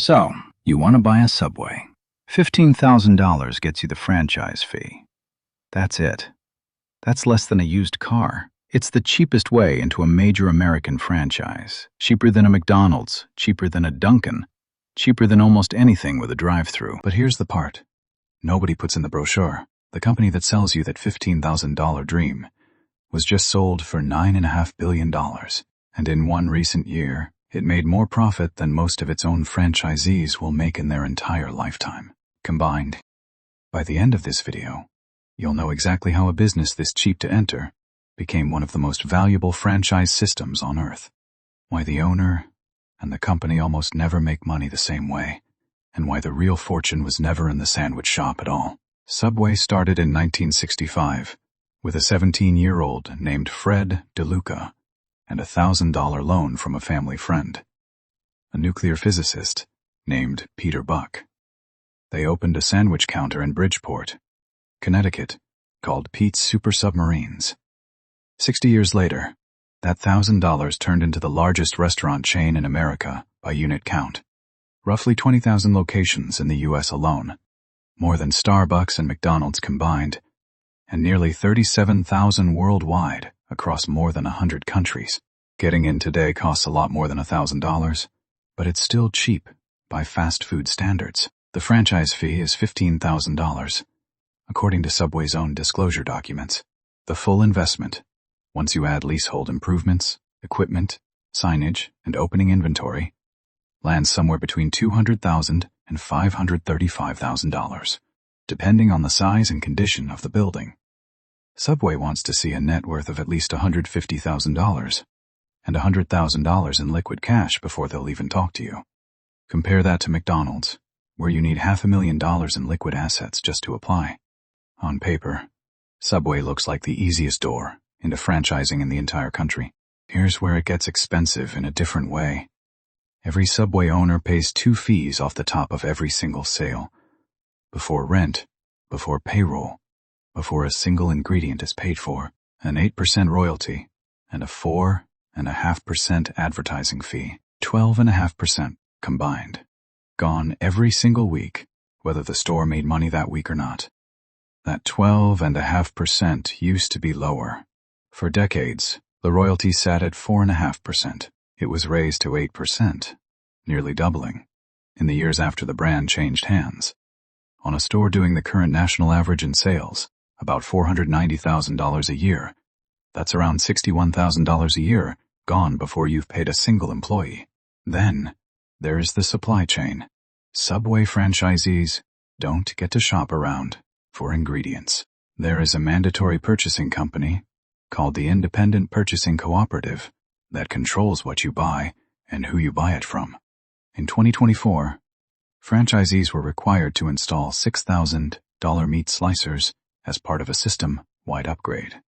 So, you want to buy a Subway. $15,000 gets you the franchise fee. That's it. That's less than a used car. It's the cheapest way into a major American franchise. Cheaper than a McDonald's, cheaper than a Dunkin', cheaper than almost anything with a drive-thru. But here's the part nobody puts in the brochure. The company that sells you that $15,000 dream was just sold for $9.5 billion. And in one recent year, it made more profit than most of its own franchisees will make in their entire lifetime, combined. By the end of this video, you'll know exactly how a business this cheap to enter became one of the most valuable franchise systems on earth, why the owner and the company almost never make money the same way, and why the real fortune was never in the sandwich shop at all. Subway started in 1965 with a 17-year-old named Fred DeLuca and a $1,000 loan from a family friend, a nuclear physicist named Peter Buck. They opened a sandwich counter in Bridgeport, Connecticut, called Pete's Super Submarines. 60 years later, that $1,000 turned into the largest restaurant chain in America by unit count. Roughly 20,000 locations in the U.S. alone, more than Starbucks and McDonald's combined, and nearly 37,000 worldwide across more than 100 countries. Getting in today costs a lot more than $1,000, but it's still cheap by fast food standards. The franchise fee is $15,000, according to Subway's own disclosure documents. The full investment, once you add leasehold improvements, equipment, signage, and opening inventory, lands somewhere between $200,000 and $535,000, depending on the size and condition of the building. Subway wants to see a net worth of at least $150,000 and $100,000 in liquid cash before they'll even talk to you. Compare that to McDonald's, where you need $500,000 in liquid assets just to apply. On paper, Subway looks like the easiest door into franchising in the entire country. Here's where it gets expensive in a different way. Every Subway owner pays 2 fees off the top of every single sale. Before rent, before payroll, before a single ingredient is paid for, an 8% royalty, and a 4.5% advertising fee, 12.5% combined. Gone every single week, whether the store made money that week or not. That 12.5% used to be lower. For decades, the royalty sat at 4.5%. It was raised to 8%, nearly doubling, in the years after the brand changed hands. On a store doing the current national average in sales, about $490,000 a year, that's around $61,000 a year gone before you've paid a single employee. Then, there's the supply chain. Subway franchisees don't get to shop around for ingredients. There is a mandatory purchasing company called the Independent Purchasing Cooperative that controls what you buy and who you buy it from. In 2024, franchisees were required to install $6,000 meat slicers as part of a system-wide upgrade.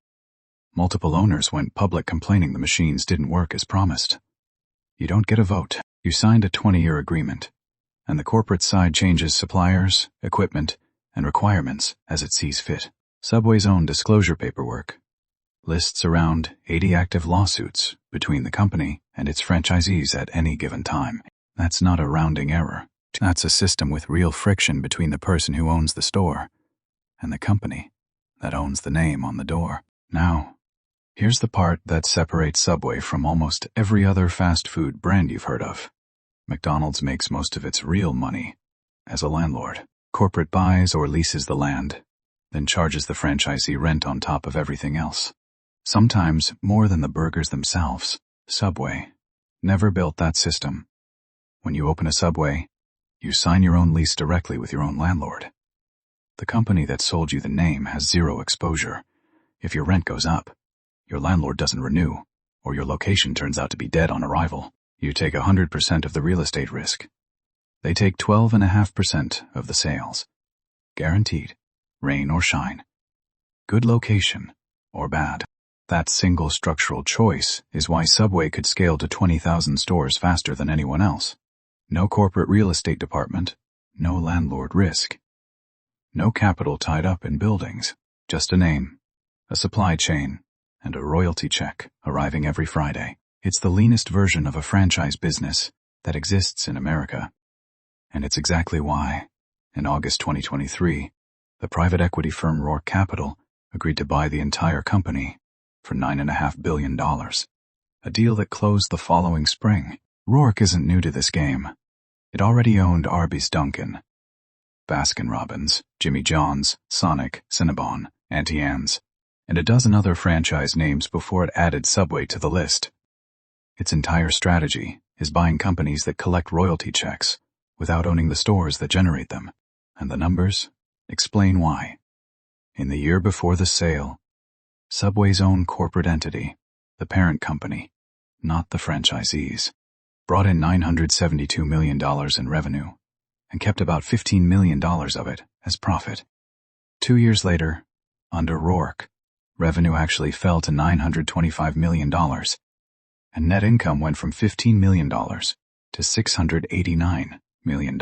Multiple owners went public complaining the machines didn't work as promised. You don't get a vote. You signed a 20-year agreement, and the corporate side changes suppliers, equipment, and requirements as it sees fit. Subway's own disclosure paperwork lists around 80 active lawsuits between the company and its franchisees at any given time. That's not a rounding error. That's a system with real friction between the person who owns the store and the company that owns the name on the door. Now, here's the part that separates Subway from almost every other fast food brand you've heard of. McDonald's makes most of its real money as a landlord. Corporate buys or leases the land, then charges the franchisee rent on top of everything else. Sometimes more than the burgers themselves. Subway never built that system. When you open a Subway, you sign your own lease directly with your own landlord. The company that sold you the name has zero exposure. If your rent goes up, your landlord doesn't renew, or your location turns out to be dead on arrival, you take 100% of the real estate risk. They take 12.5% of the sales. Guaranteed, rain or shine. Good location or bad. That single structural choice is why Subway could scale to 20,000 stores faster than anyone else. No corporate real estate department, no landlord risk. No capital tied up in buildings, just a name, a supply chain, and a royalty check arriving every Friday. It's the leanest version of a franchise business that exists in America. And it's exactly why, in August 2023, the private equity firm Roark Capital agreed to buy the entire company for $9.5 billion. A deal that closed the following spring. Roark isn't new to this game. It already owned Arby's, Dunkin', Baskin-Robbins, Jimmy John's, Sonic, Cinnabon, Auntie Anne's, and a dozen other franchise names before it added Subway to the list. Its entire strategy is buying companies that collect royalty checks without owning the stores that generate them, and the numbers explain why. In the year before the sale, Subway's own corporate entity, the parent company, not the franchisees, brought in $972 million in revenue and kept about $15 million of it as profit. 2 years later, under Roark, revenue actually fell to $925 million, and net income went from $15 million to $689 million.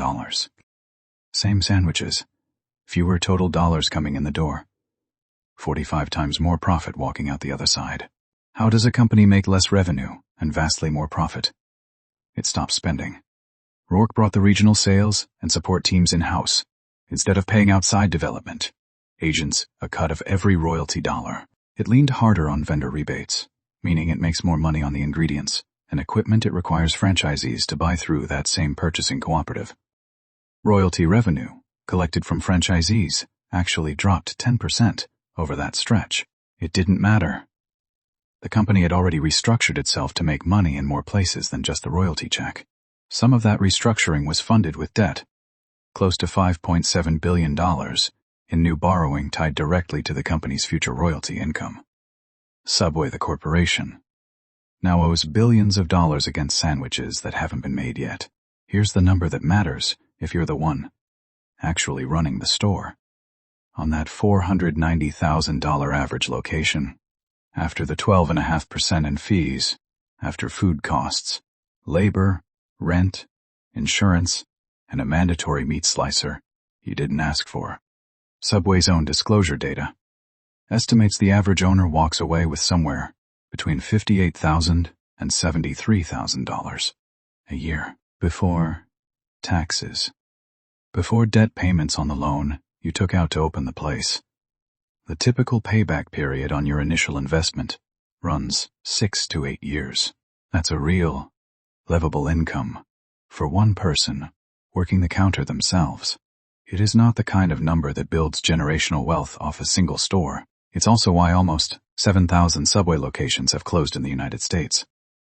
Same sandwiches, fewer total dollars coming in the door, 45 times more profit walking out the other side. How does a company make less revenue and vastly more profit? It stops spending. Roark brought the regional sales and support teams in-house, instead of paying outside development agents a cut of every royalty dollar. It leaned harder on vendor rebates, meaning it makes more money on the ingredients and equipment it requires franchisees to buy through that same purchasing cooperative. Royalty revenue, collected from franchisees, actually dropped 10% over that stretch. It didn't matter. The company had already restructured itself to make money in more places than just the royalty check. Some of that restructuring was funded with debt, close to $5.7 billion in new borrowing tied directly to the company's future royalty income. Subway, the corporation, now owes billions of dollars against sandwiches that haven't been made yet. Here's the number that matters if you're the one actually running the store. On that $490,000 average location, after the 12.5% in fees, after food costs, labor, rent, insurance, and a mandatory meat slicer you didn't ask for, Subway's own disclosure data estimates the average owner walks away with somewhere between $58,000 and $73,000 a year before taxes, before debt payments on the loan you took out to open the place. The typical payback period on your initial investment runs 6 to 8 years. That's a real, livable income for one person working the counter themselves. It is not the kind of number that builds generational wealth off a single store. It's also why almost 7,000 Subway locations have closed in the United States,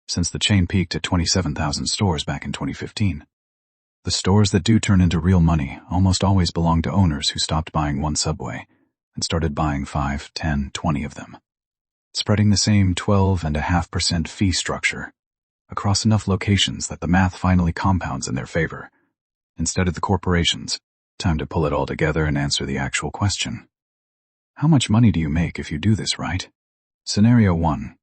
since the chain peaked at 27,000 stores back in 2015. The stores that do turn into real money almost always belong to owners who stopped buying one Subway and started buying 5, 10, 20 of them, spreading the same 12.5% fee structure across enough locations that the math finally compounds in their favor. Instead of the corporations, time to pull it all together and answer the actual question. How much money do you make if you do this right? Scenario 1.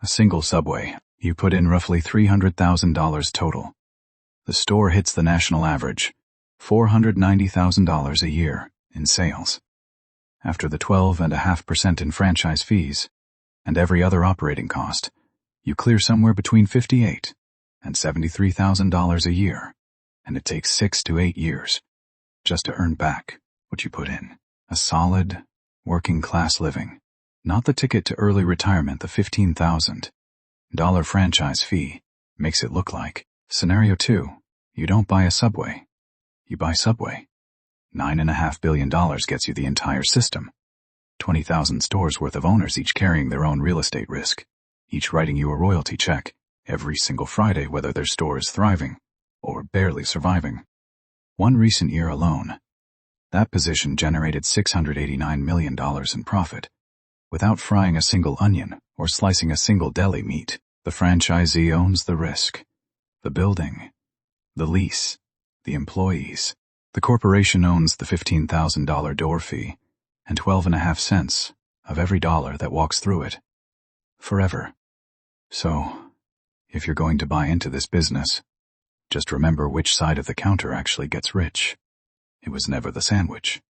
A single Subway. You put in roughly $300,000 total. The store hits the national average, $490,000 a year in sales. After the 12.5% in franchise fees and every other operating cost, you clear somewhere between $58,000 and $73,000 a year, and it takes 6 to 8 years just to earn back what you put in. A solid, working-class living, not the ticket to early retirement the $15,000 franchise fee makes it look like. Scenario 2, you don't buy a Subway. You buy Subway. $9.5 billion gets you the entire system. 20,000 stores worth of owners each carrying their own real estate risk, each writing you a royalty check every single Friday whether their store is thriving or barely surviving. One recent year alone, that position generated $689 million in profit, without frying a single onion or slicing a single deli meat. The franchisee owns the risk, the building, the lease, the employees. The corporation owns the $15,000 door fee and 12.5 cents of every dollar that walks through it. Forever. So, if you're going to buy into this business, just remember which side of the counter actually gets rich. It was never the sandwich.